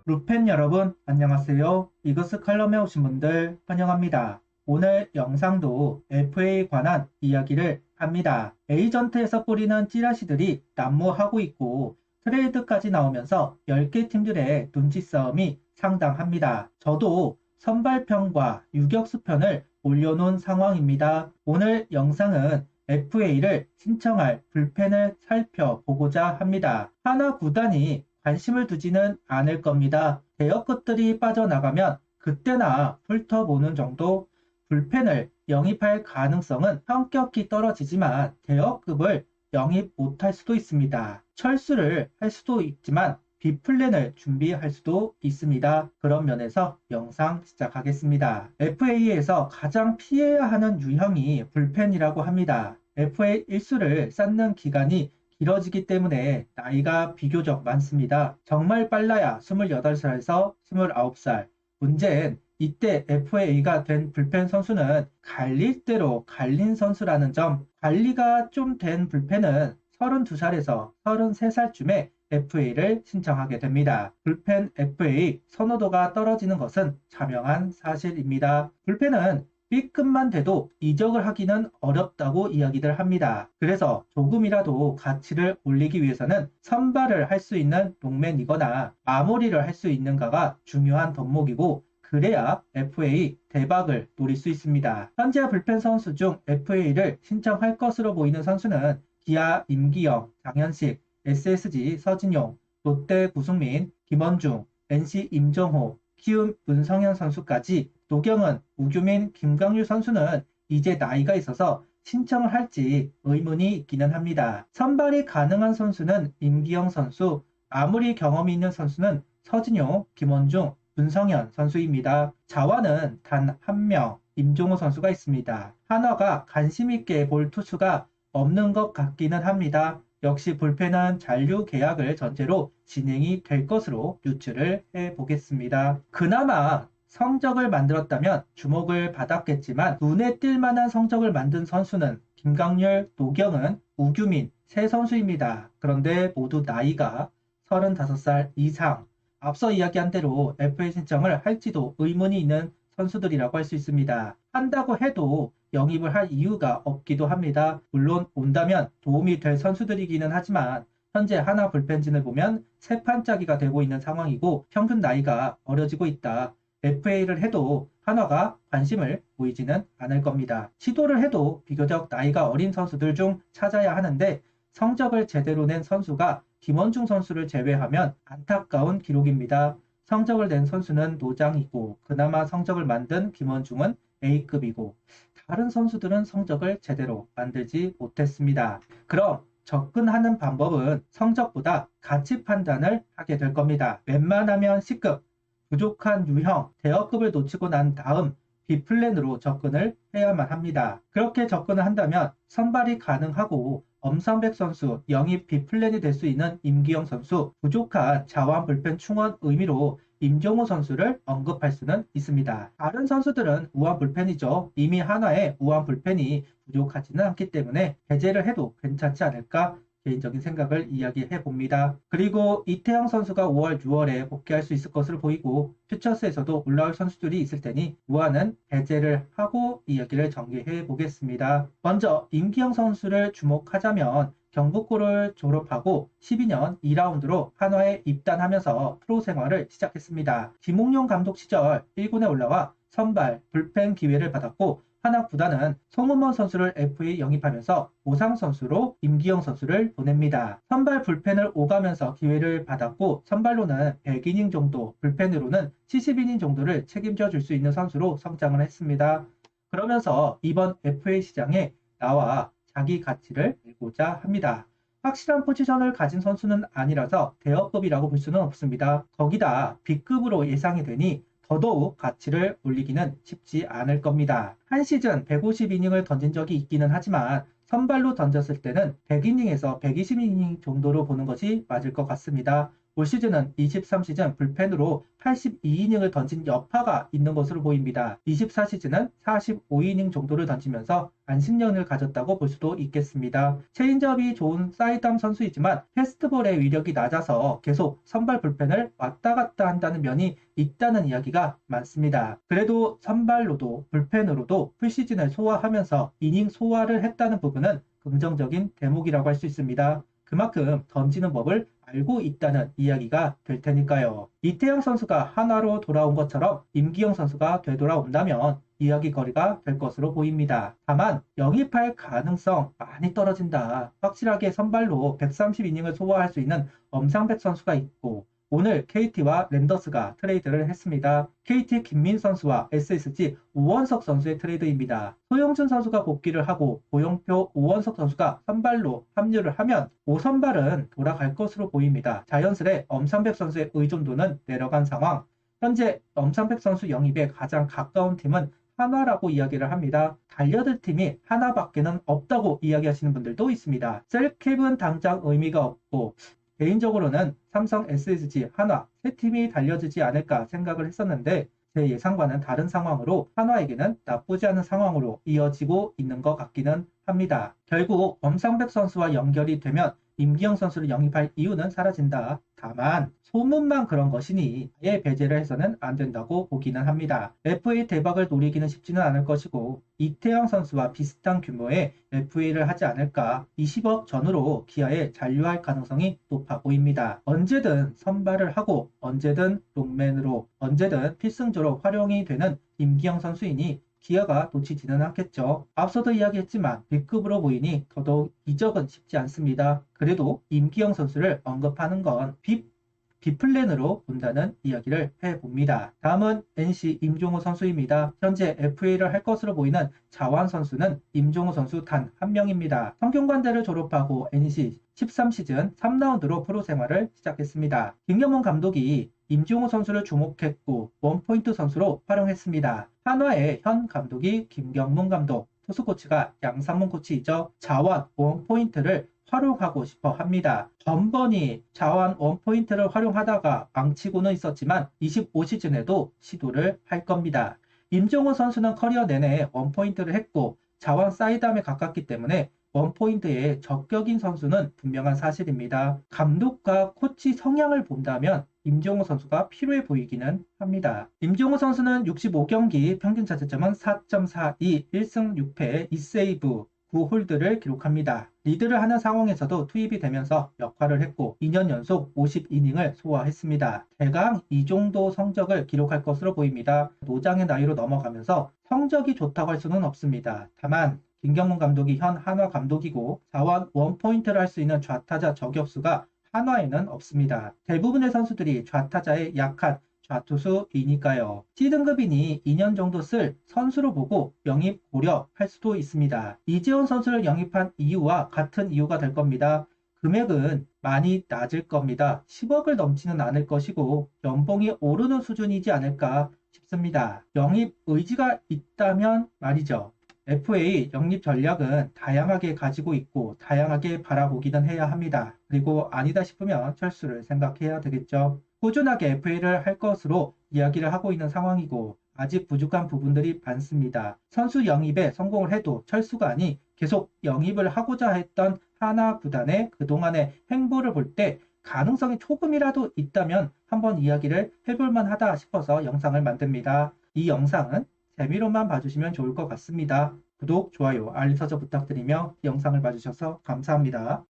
루펜 여러분 안녕하세요. 이그스 칼럼에 오신 분들 환영합니다. 오늘 영상도 FA에 관한 이야기를 합니다. 에이전트에서 뿌리는 찌라시들이 난무하고 있고 트레이드까지 나오면서 10개 팀들의 눈치 싸움이 상당합니다. 저도 선발편과 유격수편을 올려놓은 상황입니다. 오늘 영상은 FA를 신청할 불펜을 살펴보고자 합니다. 하나 구단이 관심을 두지는 않을 겁니다. 대여것들이 빠져나가면 그때나 훑어보는 정도. 불펜을 영입할 가능성은 성격이 떨어지지만 대여급을 영입 못할 수도 있습니다. 철수를 할 수도 있지만 B플랜을 준비할 수도 있습니다. 그런 면에서 영상 시작하겠습니다. FA에서 가장 피해야 하는 유형이 불펜이라고 합니다. FA 일수를 쌓는 기간이 길어지기 때문에 나이가 비교적 많습니다. 정말 빨라야 28살에서 29살. 문제는 이때 FA가 된 불펜 선수는 갈릴 대로 갈린 선수라는 점. 관리가 좀 된 불펜은 32살에서 33살쯤에 FA를 신청하게 됩니다. 불펜 FA 선호도가 떨어지는 것은 자명한 사실입니다. 불펜은 B급만 돼도 이적을 하기는 어렵다고 이야기들 합니다. 그래서 조금이라도 가치를 올리기 위해서는 선발을 할 수 있는 롱맨이거나 마무리를 할 수 있는가가 중요한 덕목이고 그래야 FA 대박을 노릴 수 있습니다. 현재 불펜 선수 중 FA를 신청할 것으로 보이는 선수는 기아 임기영, 장현식, SSG 서진용, 롯데 구승민, 김원중, NC 임정호, 키움 문성현 선수까지 노경은, 우규민, 김강률 선수는 이제 나이가 있어서 신청을 할지 의문이 있기는 합니다. 선발이 가능한 선수는 임기영 선수, 아무리 경험이 있는 선수는 서진용, 김원중, 문성현 선수입니다. 자와는 단 한 명, 임종호 선수가 있습니다. 한화가 관심있게 볼 투수가 없는 것 같기는 합니다. 역시 불펜은 잔류 계약을 전제로 진행이 될 것으로 유추를 해보겠습니다. 그나마 성적을 만들었다면 주목을 받았겠지만 눈에 띌 만한 성적을 만든 선수는 김강률, 노경은, 우규민 세 선수입니다. 그런데 모두 나이가 35살 이상. 앞서 이야기한 대로 FA 신청을 할지도 의문이 있는 선수들이라고 할 수 있습니다. 한다고 해도 영입을 할 이유가 없기도 합니다. 물론 온다면 도움이 될 선수들이기는 하지만 현재 하나 불펜진을 보면 세 판짜기가 되고 있는 상황이고 평균 나이가 어려지고 있다. FA를 해도 한화가 관심을 보이지는 않을 겁니다. 시도를 해도 비교적 나이가 어린 선수들 중 찾아야 하는데 성적을 제대로 낸 선수가 김원중 선수를 제외하면 안타까운 기록입니다. 성적을 낸 선수는 노장이고 그나마 성적을 만든 김원중은 A급이고 다른 선수들은 성적을 제대로 만들지 못했습니다. 그럼 접근하는 방법은 성적보다 가치 판단을 하게 될 겁니다. 웬만하면 C급, 부족한 유형, 대여급을 놓치고 난 다음 B플랜으로 접근을 해야만 합니다. 그렇게 접근을 한다면 선발이 가능하고 엄선백 선수, 영입 B플랜이 될 수 있는 임기영 선수, 부족한 자완 불펜 충원 의미로 임종호 선수를 언급할 수는 있습니다. 다른 선수들은 우한 불펜이죠. 이미 한화에 우한 불펜이 부족하지는 않기 때문에 배제를 해도 괜찮지 않을까 개인적인 생각을 이야기해 봅니다. 그리고 이태영 선수가 5월, 6월에 복귀할 수 있을 것으로 보이고 퓨처스에서도 올라올 선수들이 있을 테니 우한은 배제를 하고 이야기를 전개해 보겠습니다. 먼저 임기영 선수를 주목하자면 경북고를 졸업하고 12년 2라운드로 한화에 입단하면서 프로 생활을 시작했습니다. 김홍룡 감독 시절 1군에 올라와 선발, 불펜 기회를 받았고 한화 구단은 송은범 선수를 FA 영입하면서 오상 선수로 임기영 선수를 보냅니다. 선발 불펜을 오가면서 기회를 받았고 선발로는 100이닝 정도, 불펜으로는 70이닝 정도를 책임져 줄 수 있는 선수로 성장을 했습니다. 그러면서 이번 FA 시장에 나와 자기 가치를 내고자 합니다. 확실한 포지션을 가진 선수는 아니라서 대여급이라고 볼 수는 없습니다. 거기다 B급으로 예상이 되니 더더욱 가치를 올리기는 쉽지 않을 겁니다. 한 시즌 150이닝을 던진 적이 있기는 하지만 선발로 던졌을 때는 100이닝에서 120이닝 정도로 보는 것이 맞을 것 같습니다. 올 시즌은 23시즌 불펜으로 82이닝을 던진 여파가 있는 것으로 보입니다. 24시즌은 45이닝 정도를 던지면서 안식년을 가졌다고 볼 수도 있겠습니다. 체인지업이 좋은 사이담 선수이지만 패스트볼의 위력이 낮아서 계속 선발 불펜을 왔다 갔다 한다는 면이 있다는 이야기가 많습니다. 그래도 선발로도 불펜으로도 풀시즌을 소화하면서 이닝 소화를 했다는 부분은 긍정적인 대목이라고 할 수 있습니다. 그만큼 던지는 법을 알고 있다는 이야기가 될 테니까요. 이태영 선수가 한화로 돌아온 것처럼 임기영 선수가 되돌아온다면 이야기거리가 될 것으로 보입니다. 다만 영입할 가능성 많이 떨어진다. 확실하게 선발로 130이닝을 소화할 수 있는 엄상백 선수가 있고 오늘 KT와 랜더스가 트레이드를 했습니다. KT 김민 선수와 SSG 오원석 선수의 트레이드입니다. 소영준 선수가 복귀를 하고 고영표, 오원석 선수가 선발로 합류를 하면 5선발은 돌아갈 것으로 보입니다. 자연스레 엄상백 선수의 의존도는 내려간 상황. 현재 엄상백 선수 영입에 가장 가까운 팀은 한화라고 이야기를 합니다. 달려들 팀이 하나밖에는 없다고 이야기하시는 분들도 있습니다. 셀캡은 당장 의미가 없고 개인적으로는 삼성, SSG, 한화 세 팀이 달려지지 않을까 생각을 했었는데 제 예상과는 다른 상황으로 한화에게는 나쁘지 않은 상황으로 이어지고 있는 것 같기는 합니다. 결국 엄상백 선수와 연결이 되면 임기영 선수를 영입할 이유는 사라진다. 다만 소문만 그런 것이니 아예 배제를 해서는 안 된다고 보기는 합니다. FA 대박을 노리기는 쉽지는 않을 것이고 이태영 선수와 비슷한 규모의 FA를 하지 않을까 20억 전후로 기아에 잔류할 가능성이 높아 보입니다. 언제든 선발을 하고 언제든 롱맨으로 언제든 필승조로 활용이 되는 임기영 선수이니 기아가 놓치지는 않겠죠. 앞서도 이야기했지만 B급으로 보이니 더더욱 이적은 쉽지 않습니다. 그래도 임기영 선수를 언급하는 건 B플랜으로 본다는 이야기를 해봅니다. 다음은 NC 임종호 선수입니다. 현재 FA를 할 것으로 보이는 자완 선수는 임종호 선수 단 한 명입니다. 성균관대를 졸업하고 NC 13시즌 3라운드로 프로 생활을 시작했습니다. 김경문 감독이 임종호 선수를 주목했고 원포인트 선수로 활용했습니다. 한화의 현 감독이 김경문 감독, 투수 코치가 양상문 코치이죠. 자완 원포인트를 활용하고 싶어 합니다. 번번이 자완 원포인트를 활용하다가 망치고는 있었지만 25시즌에도 시도를 할 겁니다. 임종호 선수는 커리어 내내 원포인트를 했고 자완 사이드암에 가깝기 때문에 원포인트의 적격인 선수는 분명한 사실입니다. 감독과 코치 성향을 본다면 임종호 선수가 필요해 보이기는 합니다. 임종호 선수는 65경기 평균 자책점은 4.42, 1승 6패, 2세이브, 9홀드를 기록합니다. 리드를 하는 상황에서도 투입이 되면서 역할을 했고 2년 연속 50이닝을 소화했습니다. 대강 이 정도 성적을 기록할 것으로 보입니다. 노장의 나이로 넘어가면서 성적이 좋다고 할 수는 없습니다. 다만 김경문 감독이 현 한화 감독이고 자완 원포인트를 할 수 있는 좌타자 저격수가 한화에는 없습니다. 대부분의 선수들이 좌타자에 약한 좌투수이니까요. C등급이니 2년 정도 쓸 선수로 보고 영입 고려할 수도 있습니다. 이재원 선수를 영입한 이유와 같은 이유가 될 겁니다. 금액은 많이 낮을 겁니다. 10억을 넘지는 않을 것이고 연봉이 오르는 수준이지 않을까 싶습니다. 영입 의지가 있다면 말이죠. FA 영입 전략은 다양하게 가지고 있고 다양하게 바라보기는 해야 합니다. 그리고 아니다 싶으면 철수를 생각해야 되겠죠. 꾸준하게 FA를 할 것으로 이야기를 하고 있는 상황이고 아직 부족한 부분들이 많습니다. 선수 영입에 성공을 해도 철수가 아니 계속 영입을 하고자 했던 하나 구단의 그동안의 행보를 볼 때 가능성이 조금이라도 있다면 한번 이야기를 해볼 만하다 싶어서 영상을 만듭니다. 이 영상은 재미로만 봐주시면 좋을 것 같습니다. 구독, 좋아요, 알림 설정 부탁드리며 영상을 봐주셔서 감사합니다.